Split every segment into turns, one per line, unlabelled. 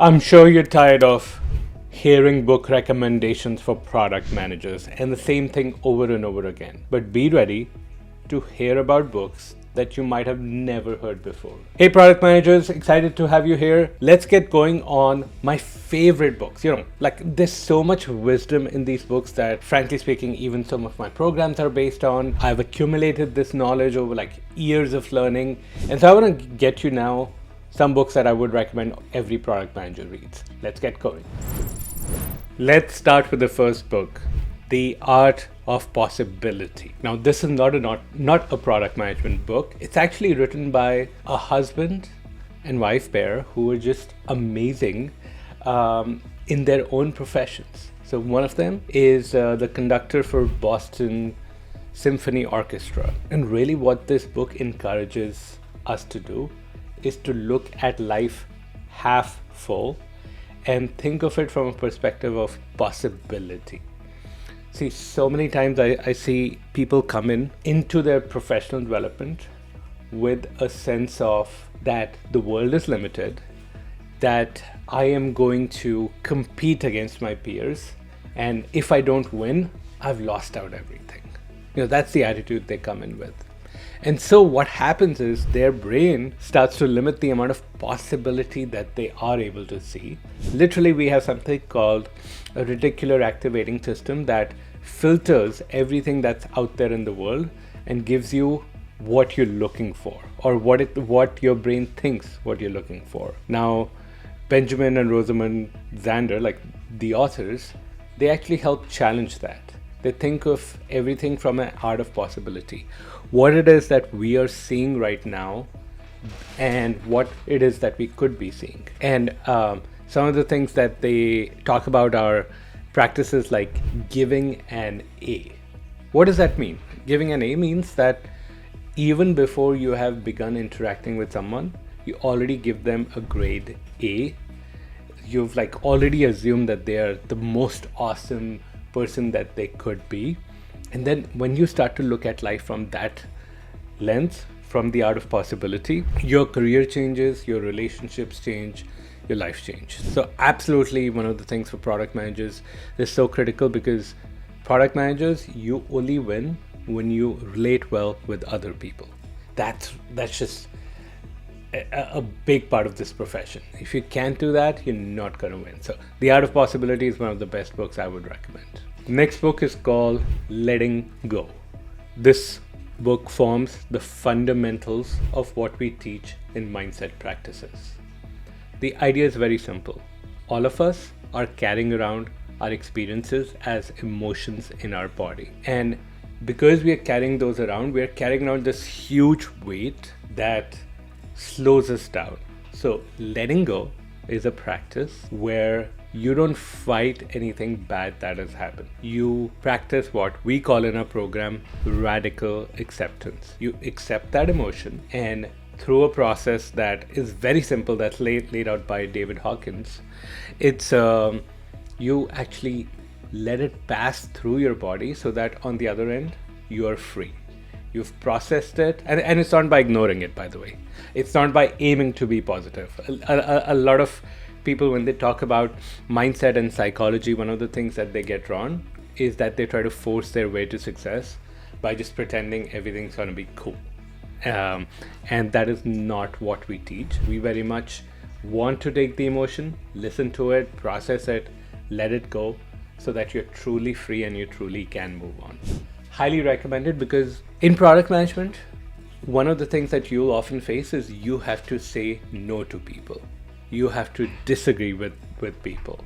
I'm sure you're tired of hearing book recommendations for product managers and the same thing over and over again. But be ready to hear about books that you might have never heard before. Hey product managers, excited to have you here. Let's get going on my favorite books. There's so much wisdom in these books that frankly speaking, even some of my programs are based on. I've accumulated this knowledge over years of learning. And so I want to get you now some books that I would recommend every product manager reads. Let's get going. Let's start with the first book, The Art of Possibility. Now, this is not a product management book. It's actually written by a husband and wife pair who are just amazing in their own professions. So one of them is the conductor for Boston Symphony Orchestra. And really what this book encourages us to do is to look at life half full and think of it from a perspective of possibility. See, so many times I see people come into their professional development with a sense of that the world is limited, that I am going to compete against my peers, and if I don't win, I've lost out everything. That's the attitude they come in with. And so what happens is their brain starts to limit the amount of possibility that they are able to see. Literally, we have something called a reticular activating system that filters everything that's out there in the world and gives you what you're looking for, or what your brain thinks what you're looking for. Now, Benjamin and Rosamund Zander, the authors, they actually help challenge that. They think of everything from an art of possibility. What it is that we are seeing right now and what it is that we could be seeing. And some of the things that they talk about are practices like giving an A. What does that mean? Giving an A means that even before you have begun interacting with someone, you already give them a grade A. You've already assumed that they are the most awesome person that they could be. And then when you start to look at life from that lens, from the art of possibility, your career changes, your relationships change, your life changes. So absolutely one of the things for product managers is so critical, because product managers, you only win when you relate well with other people. That's just a big part of this profession. If you can't do that, you're not going to win. So The Art of Possibility is one of the best books I would recommend. Next book is called Letting Go. This book forms the fundamentals of what we teach in mindset practices. The idea is very simple. All of us are carrying around our experiences as emotions in our body. And because we are carrying those around, we are carrying around this huge weight that slows us down. So letting go is a practice where you don't fight anything bad that has happened. You practice what we call in our program radical acceptance. You accept that emotion, and through a process that is very simple, that's laid out by David Hawkins, it's you actually let it pass through your body so that on the other end you are free. You've processed it, and it's not by ignoring it, by the way. It's not by aiming to be positive. A lot of people, when they talk about mindset and psychology, one of the things that they get wrong is that they try to force their way to success by just pretending everything's going to be cool. And that is not what we teach. We very much want to take the emotion, listen to it, process it, let it go, so that you're truly free and you truly can move on. Highly recommended, because in product management, one of the things that you'll often face is you have to say no to people. You have to disagree with people.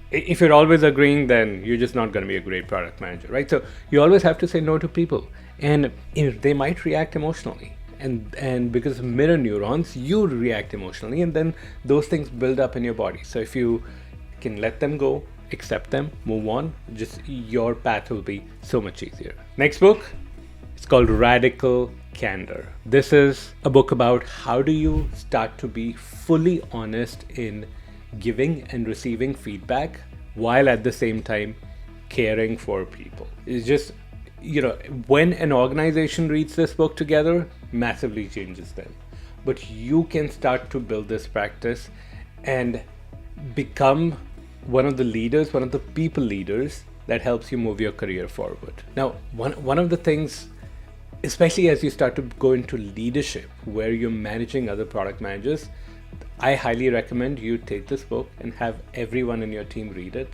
If you're always agreeing, then you're just not going to be a great product manager, right? So you always have to say no to people, and they might react emotionally. And because of mirror neurons, you react emotionally, and then those things build up in your body. So if you can let them go, accept them, move on, just your path will be so much easier. Next book, it's called Radical Candor. This is a book about how do you start to be fully honest in giving and receiving feedback while at the same time caring for people. It's just, when an organization reads this book together, massively changes them. But you can start to build this practice, and become one of the leaders, one of the people leaders that helps you move your career forward. Now, one of the things, especially as you start to go into leadership where you're managing other product managers, I highly recommend you take this book and have everyone in your team read it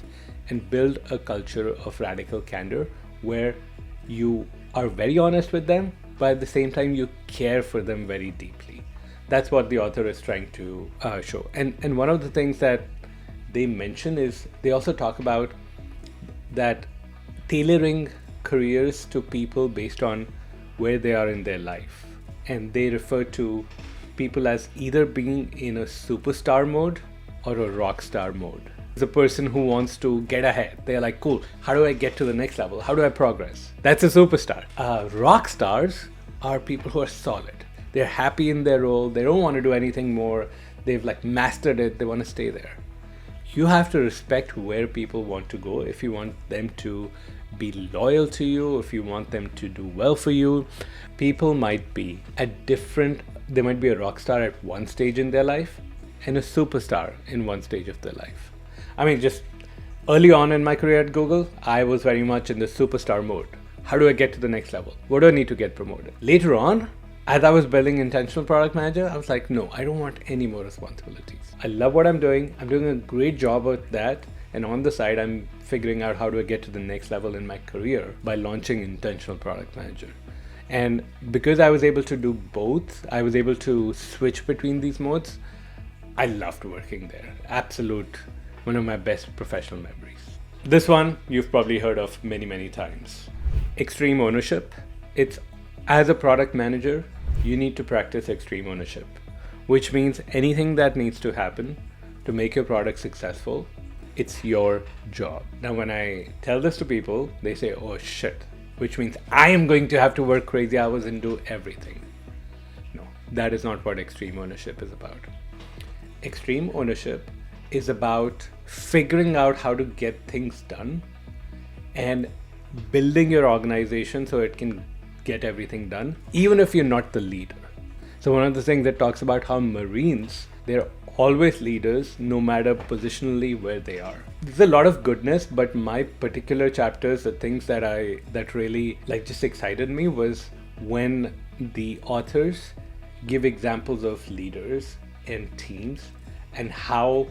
and build a culture of radical candor where you are very honest with them, but at the same time you care for them very deeply. That's what the author is trying to show. And one of the things that they mention is they also talk about that tailoring careers to people based on where they are in their life. And they refer to people as either being in a superstar mode or a rock star mode. The person who wants to get ahead, they're like, cool, how do I get to the next level? How do I progress? That's a superstar. Rock stars are people who are solid. They're happy in their role. They don't want to do anything more. They've like mastered it. They want to stay there. You have to respect where people want to go. If you want them to be loyal to you, if you want them to do well for you, people might be they might be a rock star at one stage in their life and a superstar in one stage of their life. I mean, just early on in my career at Google, I was very much in the superstar mode. How do I get to the next level? What do I need to get promoted? Later on, as I was building Intentional Product Manager, I was like, no, I don't want any more responsibilities. I love what I'm doing. I'm doing a great job at that. And on the side, I'm figuring out how do I get to the next level in my career by launching Intentional Product Manager. And because I was able to do both, I was able to switch between these modes. I loved working there. Absolute, one of my best professional memories. This one you've probably heard of many, many times. Extreme ownership. It's as a product manager, you need to practice extreme ownership, which means anything that needs to happen to make your product successful, it's your job. Now, when I tell this to people, they say, oh shit, which means I am going to have to work crazy hours and do everything. No, that is not what extreme ownership is about. Extreme ownership is about figuring out how to get things done and building your organization so it can get everything done, even if you're not the leader. So one of the things that talks about how Marines, they're always leaders no matter positionally where they are. There's a lot of goodness, but my particular chapters, the things that really like just excited me was when the authors give examples of leaders and teams and how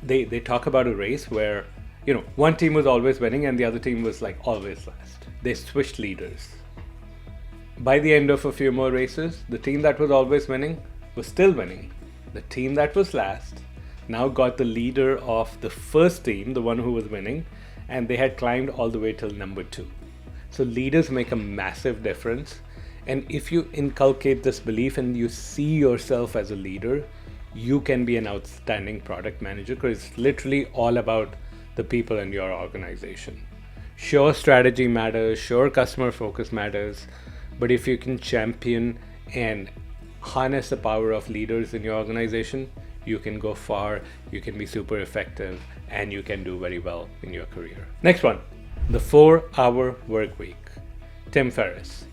they talk about a race where, you know, one team was always winning and the other team was like always last. They switched leaders. By the end of a few more races, the team that was always winning was still winning. The team that was last now got the leader of the first team, the one who was winning, and they had climbed all the way till number 2. So leaders make a massive difference. And if you inculcate this belief and you see yourself as a leader, you can be an outstanding product manager because it's literally all about the people in your organization. Sure, strategy matters, sure, customer focus matters, but if you can champion and harness the power of leaders in your organization, you can go far, you can be super effective, and you can do very well in your career. Next one, The 4-Hour Workweek, Tim Ferriss.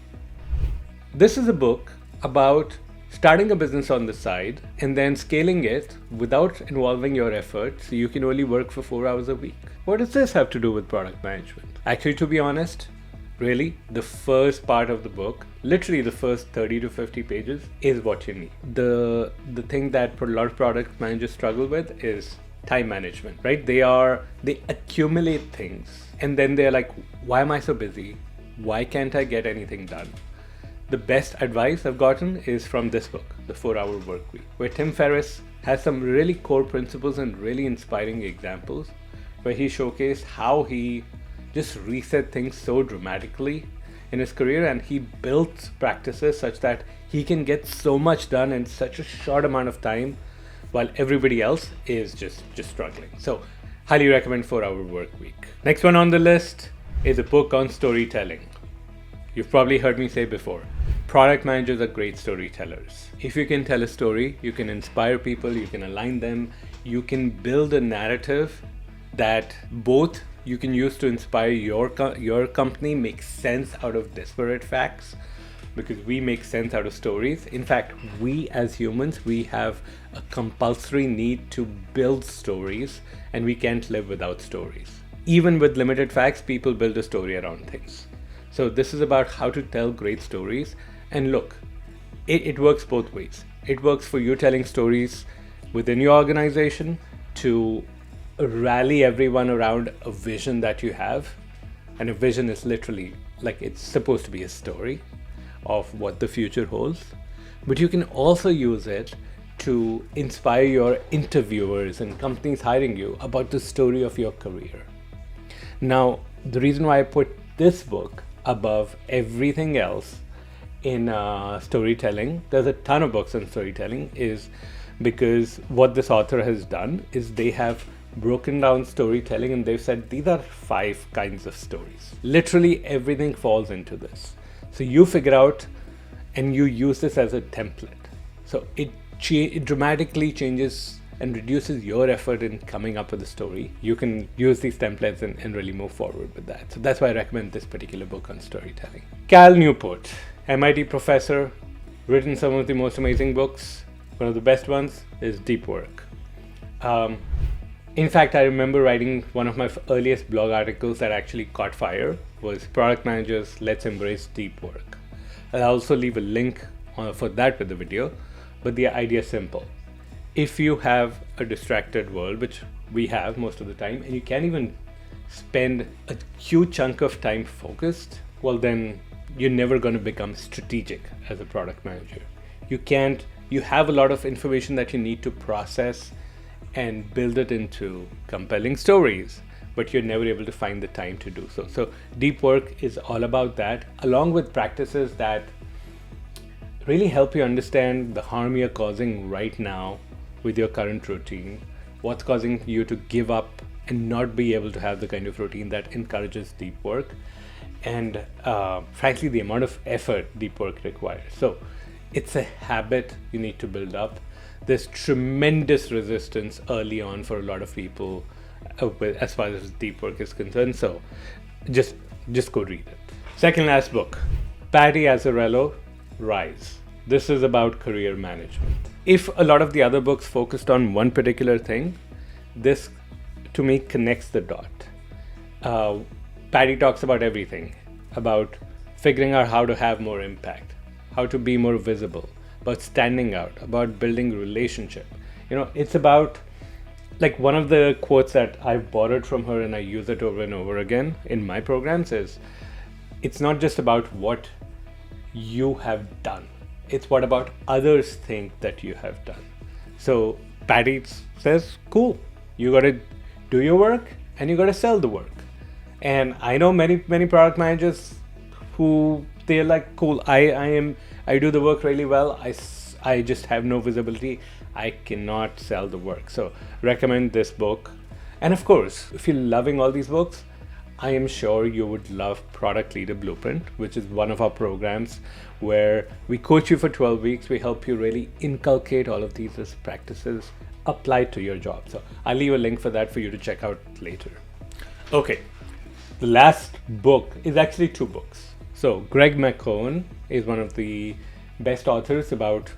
This is a book about starting a business on the side and then scaling it without involving your effort so you can only work for 4 hours a week. What does this have to do with product management? Actually, to be honest, really, the first part of the book, literally the first 30 to 50 pages, is what you need. The thing that a lot of product managers struggle with is time management, right? They accumulate things and then they're like, why am I so busy? Why can't I get anything done? The best advice I've gotten is from this book, The 4-Hour Workweek, where Tim Ferriss has some really core principles and really inspiring examples where he showcased how he just reset things so dramatically in his career, and he built practices such that he can get so much done in such a short amount of time while everybody else is just struggling. So highly recommend 4-Hour Workweek. Next one on the list is a book on storytelling. You've probably heard me say before, product managers are great storytellers. If you can tell a story, you can inspire people, you can align them, you can build a narrative that both you can use to inspire your company, make sense out of disparate facts, because we make sense out of stories. In fact, we as humans, we have a compulsory need to build stories, and we can't live without stories. Even with limited facts, people build a story around things. So this is about how to tell great stories. And look, it works both ways. It works for you telling stories within your organization to rally everyone around a vision that you have. And a vision is literally like, it's supposed to be a story of what the future holds. But you can also use it to inspire your interviewers and companies hiring you about the story of your career. Now, the reason why I put this book above everything else in storytelling, there's a ton of books on storytelling, is because what this author has done is they have broken down storytelling and they've said these are 5 kinds of stories. Literally everything falls into this. So you figure out and you use this as a template. So it dramatically changes and reduces your effort in coming up with a story. You can use these templates and really move forward with that. So that's why I recommend this particular book on storytelling. Cal Newport, MIT professor, written some of the most amazing books. One of the best ones is Deep Work. In fact, I remember writing one of my earliest blog articles that actually caught fire was Product Managers, Let's Embrace Deep Work. I'll also leave a link for that with the video, but the idea is simple. If you have a distracted world, which we have most of the time, and you can't even spend a huge chunk of time focused, well then you're never going to become strategic as a product manager. You have a lot of information that you need to process and build it into compelling stories, but you're never able to find the time to do so. So Deep Work is all about that, along with practices that really help you understand the harm you're causing right now with your current routine, what's causing you to give up and not be able to have the kind of routine that encourages deep work, and frankly, the amount of effort deep work requires. So it's a habit you need to build up. There's tremendous resistance early on for a lot of people as far as deep work is concerned. So just go read it. Second last book, Patty Azarello, Rise. This is about career management. If a lot of the other books focused on one particular thing, this to me connects the dot. Patty talks about everything, about figuring out how to have more impact, how to be more visible, about standing out, about building relationship. It's about, like, one of the quotes that I've borrowed from her and I use it over and over again in my programs is, it's not just about what you have done, it's what about others think that you have done. So Patty says, cool, you got to do your work and you got to sell the work. And I know many product managers who they're like, cool, I do the work really well, I just have no visibility, I cannot sell the work. So recommend this book. And of course, if you're loving all these books, I am sure you would love Product Leader Blueprint, which is one of our programs where we coach you for 12 weeks. We help you really inculcate all of these as practices applied to your job. So I'll leave a link for that for you to check out later. Okay, the last book is actually 2 books. So Greg McKeown is one of the best authors about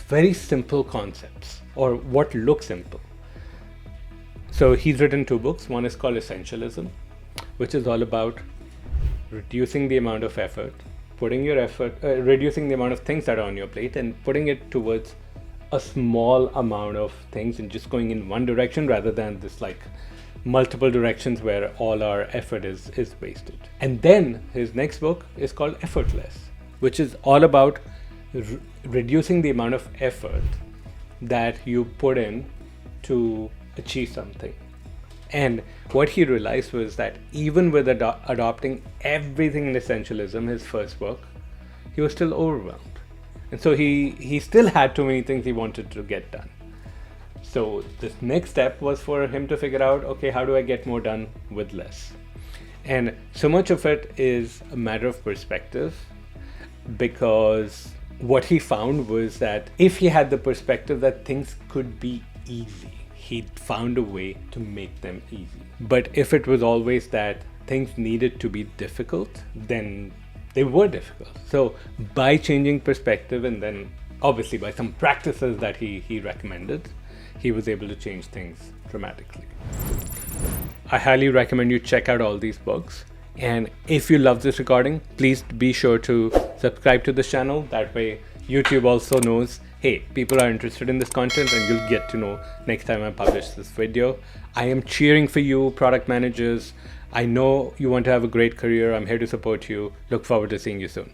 very simple concepts, or what looks simple. So he's written 2 books. One is called Essentialism, which is all about reducing the amount of effort, reducing the amount of things that are on your plate and putting it towards a small amount of things and just going in one direction rather than this like multiple directions where all our effort is wasted. And then his next book is called Effortless, which is all about reducing the amount of effort that you put in to achieve something. And what he realized was that even with adopting everything in Essentialism, his first book, he was still overwhelmed. And so he still had too many things he wanted to get done. So this next step was for him to figure out, okay, how do I get more done with less? And so much of it is a matter of perspective, because what he found was that if he had the perspective that things could be easy, he found a way to make them easy. But if it was always that things needed to be difficult, then They were difficult. So by changing perspective and then obviously by some practices that he recommended, he was able to change things dramatically. I highly recommend you check out all these books. And if you love this recording, please be sure to subscribe to the channel. That way YouTube also knows, hey, people are interested in this content, and you'll get to know next time I publish this video. I am cheering for you, product managers. I know you want to have a great career. I'm here to support you. Look forward to seeing you soon.